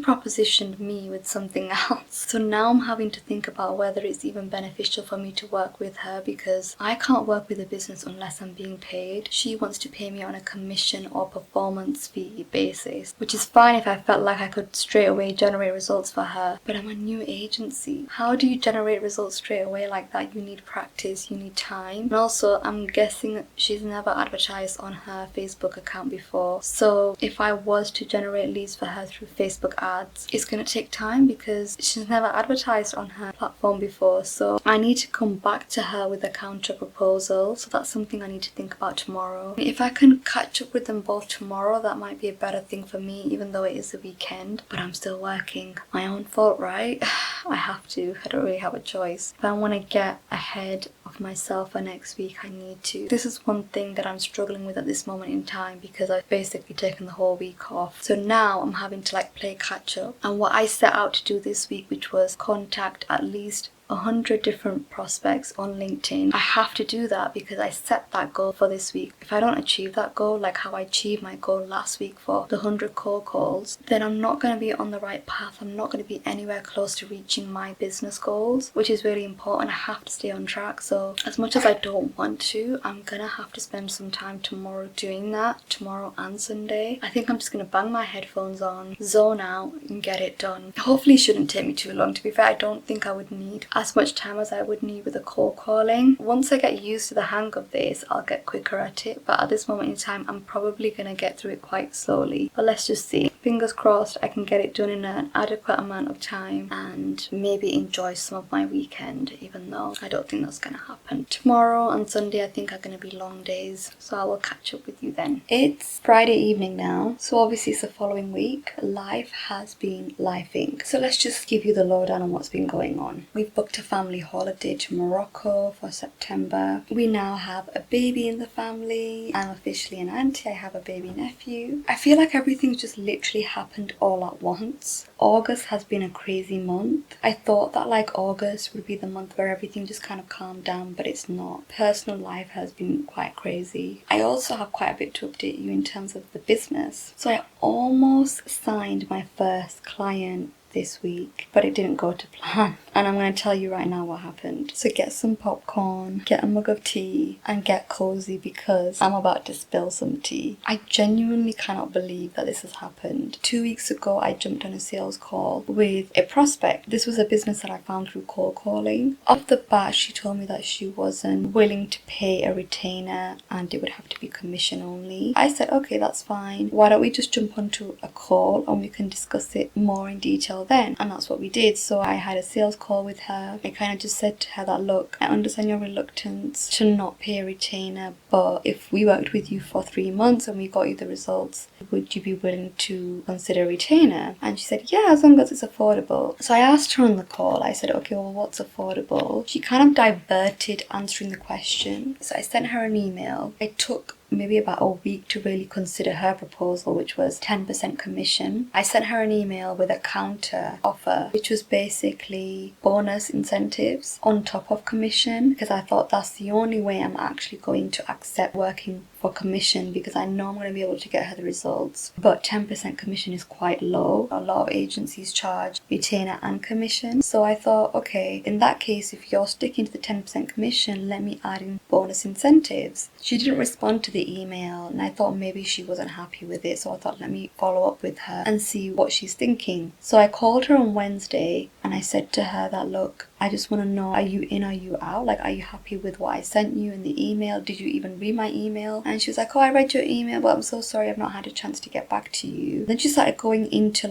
propositioned me with something else. So now I'm having to think about whether it's even beneficial for me to work with her, because I can't work with a business unless I'm being paid. She wants to pay me on a commission or performance fee basis, which is fine if I felt like I could straight away generate results for her, but I'm a new agency. How do you generate results straight away like that? You need practice, you need time. And also, I'm guessing she's never advertised on her Facebook account before. So if I was to generate leads for her through Facebook ads, it's going to take time, because she's never advertised on her platform before. So I need to come back to her with a counter proposal. So that's something I need to think about tomorrow. If I can catch up with them both tomorrow, that might be a better thing for me, even though it is the weekend. But I'm still working. My own fault, right? I have to. I don't really have a choice. If I want to get ahead of myself for next week, I need to. This is one thing that I'm struggling with at this moment in time, because I've basically taken the whole week off. So now I'm having to like play catch up. And what I set out to do this week, which was contact at least 100 different prospects on LinkedIn. I have to do that because I set that goal for this week. If I don't achieve that goal, like how I achieved my goal last week for the 100 cold calls, then I'm not going to be on the right path. I'm not going to be anywhere close to reaching my business goals, which is really important. I have to stay on track. So as much as I don't want to, I'm going to have to spend some time tomorrow doing that, tomorrow and Sunday. I think I'm just going to bang my headphones on, zone out and get it done. Hopefully it shouldn't take me too long. To be fair, I don't think I would need as much time as I would need with a cold calling. Once I get used to the hang of this, I'll get quicker at it, but at this moment in time, I'm probably going to get through it quite slowly. But let's just see. Fingers crossed I can get it done in an adequate amount of time and maybe enjoy some of my weekend, even though I don't think that's going to happen. Tomorrow and Sunday I think are going to be long days, so I will catch up with you then. It's Friday evening now, so obviously it's the following week. Life has been lifing. So let's just give you the lowdown on what's been going on. We've booked a family holiday to Morocco for September. We now have a baby in the family. I'm officially an auntie. I have a baby nephew. I feel like everything's just literally happened all at once. August has been a crazy month. I thought that like August would be the month where everything just kind of calmed down, but it's not. Personal life has been quite crazy. I also have quite a bit to update you in terms of the business. So I almost signed my first client this week, but it didn't go to plan, and I'm going to tell you right now what happened. So get some popcorn, get a mug of tea, and get cozy, because I'm about to spill some tea. I genuinely cannot believe that this has happened. 2 weeks ago I jumped on a sales call with a prospect. This was a business that I found through cold calling. Off the bat she told me that she wasn't willing to pay a retainer and it would have to be commission only. I said, okay, that's fine. Why don't we just jump onto a call and we can discuss it more in detail then? And that's what we did. So I had a sales call with her. I kind of just said to her that, look, I understand your reluctance to not pay a retainer, but if we worked with you for 3 months and we got you the results, would you be willing to consider a retainer? And she said, yeah, as long as it's affordable. So I asked her on the call, I said, okay, well, what's affordable? She kind of diverted answering the question. So I sent her an email. I took maybe about a week to really consider her proposal, which was 10% commission. I sent her an email with a counter offer, which was basically bonus incentives on top of commission, because I thought that's the only way I'm actually going to accept working for commission, because I know I'm going to be able to get her the results. But 10% commission is quite low. A lot of agencies charge retainer and commission. So I thought, okay, in that case, if you're sticking to the 10% commission, let me add in bonus incentives. She didn't respond to the email, and I thought maybe she wasn't happy with it. So I thought, let me follow up with her and see what she's thinking. So I called her on Wednesday and I said to her that, look, I just want to know, are you in, are you out? Like, are you happy with what I sent you in the email? Did you even read my email? And she was like, oh, I read your email, but I'm so sorry I've not had a chance to get back to you. Then she started going into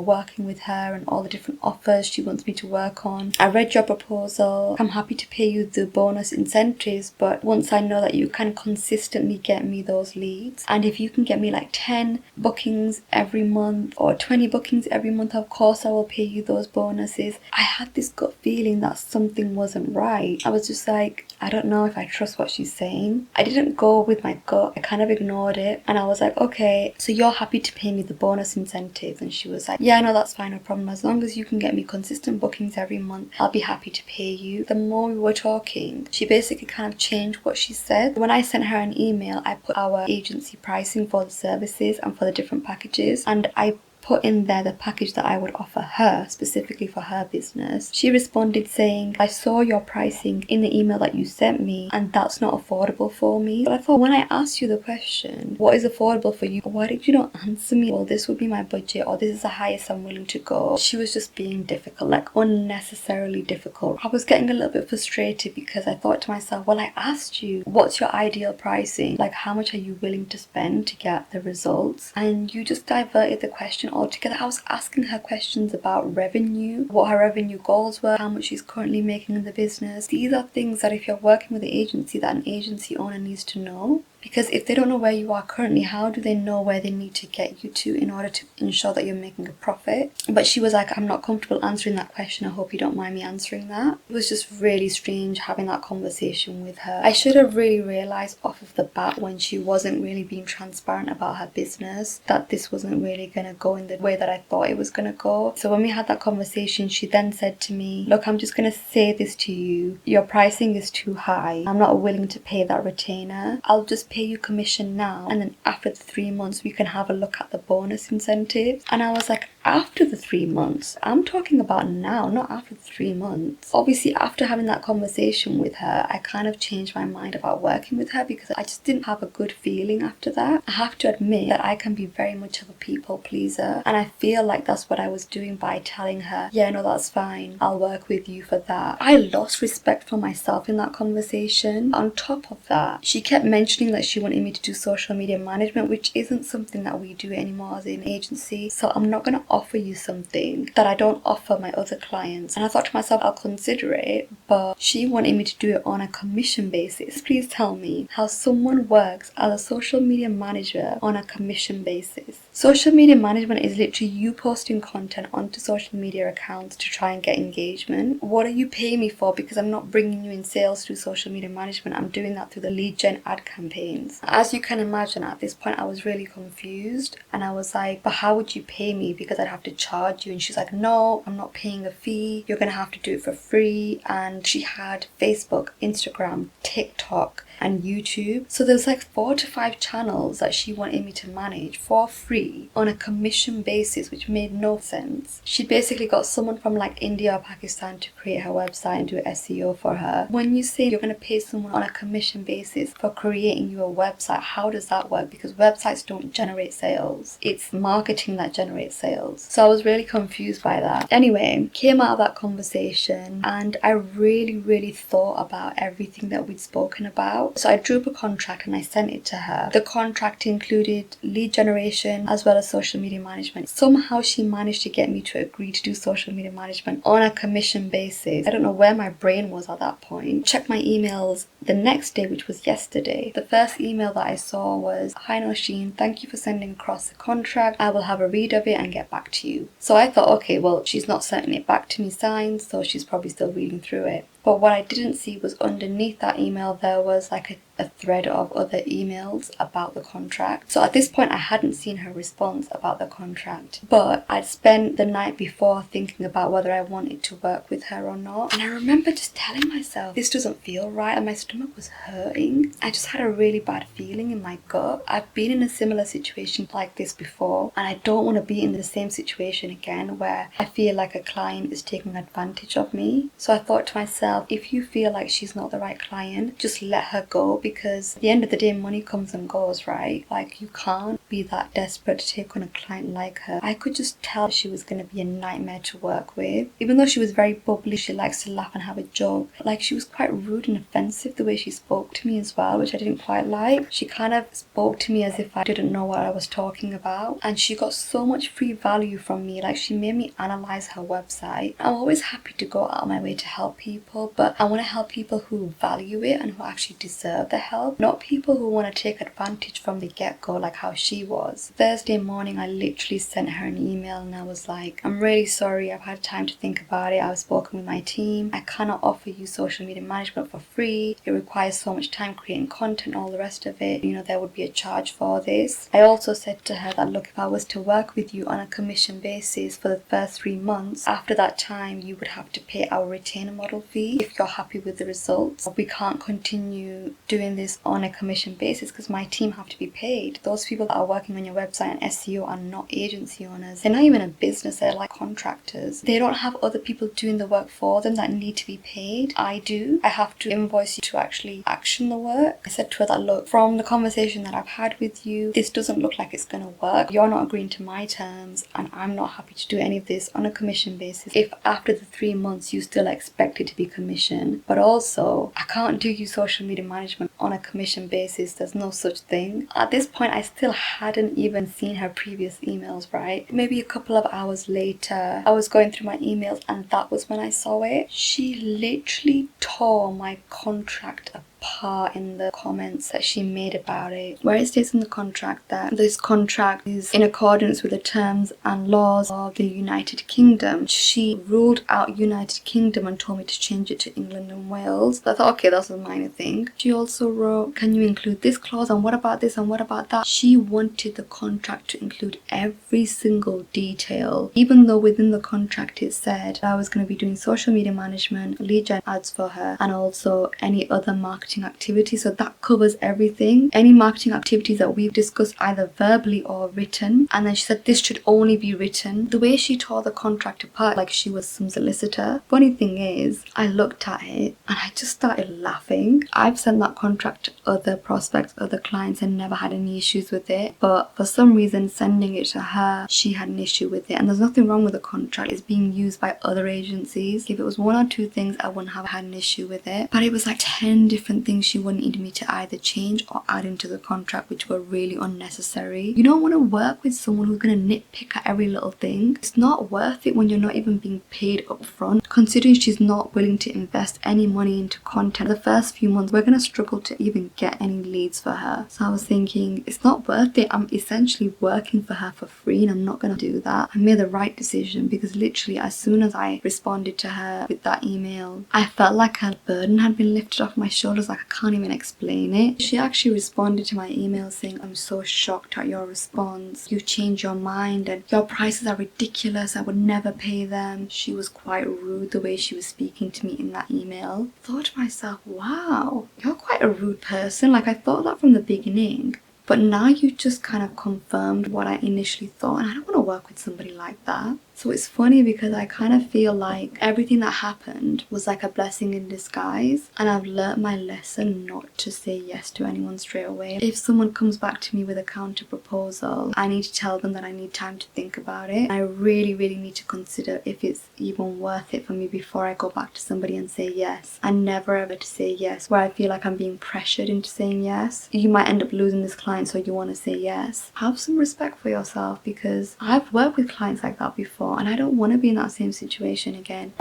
working with her and all the different offers she wants me to work on. I read your proposal. I'm happy to pay you the bonus incentives, but once I know that you can consistently get me those leads, and if you can get me like 10 bookings every month or 20 bookings every month, of course I will pay you those bonuses. I had this gut feeling that something wasn't right. I was just like, I don't know if I trust what she's saying. I didn't go with my gut. I kind of ignored it. And I was like, okay, so you're happy to pay me the bonus incentives? And she was like, yeah, no, that's fine, no problem. As long as you can get me consistent bookings every month, I'll be happy to pay you. The more we were talking, she basically kind of changed what she said. When I sent her an email, I put our agency pricing for the services and for the different packages. And I put in there the package that I would offer her specifically for her business. She responded saying, I saw your pricing in the email that you sent me and that's not affordable for me. But I thought, when I asked you the question, what is affordable for you, why did you not answer me, well, this would be my budget, or this is the highest I'm willing to go? She was just being difficult, like unnecessarily difficult. I was getting a little bit frustrated because I thought to myself, well, I asked you, what's your ideal pricing? Like, how much are you willing to spend to get the results? And you just diverted the question altogether. I was asking her questions about revenue, what her revenue goals were, how much she's currently making in the business. These are things that if you're working with an agency, that an agency owner needs to know. Because if they don't know where you are currently, how do they know where they need to get you to in order to ensure that you're making a profit? But she was like, I'm not comfortable answering that question. I hope you don't mind me answering that. It was just really strange having that conversation with her. I should have really realised off of the bat when she wasn't really being transparent about her business that this wasn't really going to go in the way that I thought it was going to go. So when we had that conversation, she then said to me, look, I'm just going to say this to you. Your pricing is too high. I'm not willing to pay that retainer. I'll just pay you commission now, and then after the 3 months we can have a look at the bonus incentives. And I was like, after the 3 months? I'm talking about now, not after the 3 months. Obviously, after having that conversation with her, I kind of changed my mind about working with her because I just didn't have a good feeling after that. I have to admit that I can be very much of a people pleaser, and I feel like that's what I was doing by telling her, yeah, no, that's fine, I'll work with you for that. I lost respect for myself in that conversation. On top of that, she kept mentioning that she wanted me to do social media management, which isn't something that we do anymore as an agency. So I'm not going to offer you something that I don't offer my other clients. And I thought to myself, I'll consider it, but she wanted me to do it on a commission basis. Please tell me how someone works as a social media manager on a commission basis. Social media management is literally you posting content onto social media accounts to try and get engagement. What are you paying me for? Because I'm not bringing you in sales through social media management. I'm doing that through the lead gen ad campaigns. As you can imagine, at this point I was really confused, and I was like, but how would you pay me? Because I'd have to charge you. And she's like, no, I'm not paying a fee, you're gonna have to do it for free. And she had Facebook, Instagram, TikTok and YouTube. So there's like 4 to 5 channels that she wanted me to manage for free on a commission basis, which made no sense. She basically got someone from like India or Pakistan to create her website and do SEO for her. When you say you're going to pay someone on a commission basis for creating you a website, how does that work? Because websites don't generate sales. It's marketing that generates sales. So I was really confused by that. Anyway, came out of that conversation and I really thought about everything that we'd spoken about. So I drew up a contract and I sent it to her. The contract included lead generation as well as social media management. Somehow she managed to get me to agree to do social media management on a commission basis. I don't know where my brain was at that point. Checked my emails the next day, which was yesterday. The first email that I saw was, hi Nosheen, thank you for sending across the contract. I will have a read of it and get back to you. So I thought, okay, well, she's not sending it back to me signed, so she's probably still reading through it. But what I didn't see was underneath that email there was like a thread of other emails about the contract. So at this point I hadn't seen her response about the contract, but I'd spent the night before thinking about whether I wanted to work with her or not. And I remember just telling myself, this doesn't feel right, and my stomach was hurting. I just had a really bad feeling in my gut. I've been in a similar situation like this before, and I don't want to be in the same situation again where I feel like a client is taking advantage of me. So I thought to myself, if you feel like she's not the right client, just let her go, because at the end of the day, money comes and goes, right? Like, you can't be that desperate to take on a client like her. I could just tell she was going to be a nightmare to work with. Even though she was very bubbly, she likes to laugh and have a joke. Like, she was quite rude and offensive the way she spoke to me as well, which I didn't quite like. She kind of spoke to me as if I didn't know what I was talking about, and she got so much free value from me. Like, she made me analyze her website. I'm always happy to go out of my way to help people, but I want to help people who value it and who actually deserve the help, not people who want to take advantage from the get-go like how she was. Thursday morning, I literally sent her an email and I was like, I'm really sorry, I've had time to think about it. I've spoken with my team. I cannot offer you social media management for free. It requires so much time creating content, all the rest of it. You know, there would be a charge for this. I also said to her that, look, if I was to work with you on a commission basis for the first 3 months, after that time you would have to pay our retainer model fee if you're happy with the results. We can't continue doing this on a commission basis because my team have to be paid. Those people that are working on your website and SEO are not agency owners. They're not even a business, they're like contractors. They don't have other people doing the work for them that need to be paid. I do. I have to invoice you to actually action the work. I said to her that, look, from the conversation that I've had with you, this doesn't look like it's going to work. You're not agreeing to my terms and I'm not happy to do any of this on a commission basis if after the 3 months you still expect it to be commission. But also, I can't do you social media management on a commission basis. There's no such thing. At this point, I still hadn't even seen her previous emails, right? Maybe a couple of hours later, I was going through my emails and that was when I saw it. She literally tore my contract apart in the comments that she made about it, where it states in the contract that this contract is in accordance with the terms and laws of the United Kingdom. She ruled out United Kingdom and told me to change it to England and Wales. So I thought, okay, that's a minor thing. She also wrote, can you include this clause, and what about this, and what about that? She wanted the contract to include every single detail, even though within the contract it said I was going to be doing social media management, lead gen ads for her, and also any other marketing activities. So that covers everything, any marketing activities that we've discussed either verbally or written. And then she said this should only be written. The way she tore the contract apart like she was some solicitor. Funny thing is, I looked at it and I just started laughing. I've sent that contract to other prospects, other clients, and never had any issues with it, but for some reason sending it to her, she had an issue with it. And there's nothing wrong with the contract. It's being used by other agencies. If it was 1 or 2 things, I wouldn't have had an issue with it, but it was like 10 different things she wanted me to either change or add into the contract, which were really unnecessary. You don't want to work with someone who's going to nitpick at every little thing. It's not worth it when you're not even being paid up front. Considering she's not willing to invest any money into content, the first few months we're going to struggle to even get any leads for her. So I was thinking, it's not worth it. I'm essentially working for her for free and I'm not going to do that. I made the right decision because literally as soon as I responded to her with that email, I felt like her burden had been lifted off my shoulders. Like, I can't even explain it. She actually responded to my email saying, I'm so shocked at your response. You've changed your mind and your prices are ridiculous. I would never pay them. She was quite rude the way she was speaking to me in that email. I thought to myself, wow, you're quite a rude person. Like, I thought that from the beginning. But now you just kind of confirmed what I initially thought, and I don't want to work with somebody like that. So it's funny because I kind of feel like everything that happened was like a blessing in disguise, and I've learnt my lesson not to say yes to anyone straight away. If someone comes back to me with a counter proposal, I need to tell them that I need time to think about it. I really need to consider if it's even worth it for me before I go back to somebody and say yes. And never ever to say yes where I feel like I'm being pressured into saying yes. You might end up losing this client, so you want to say yes. Have some respect for yourself, because I've worked with clients like that before and I don't want to be in that same situation again.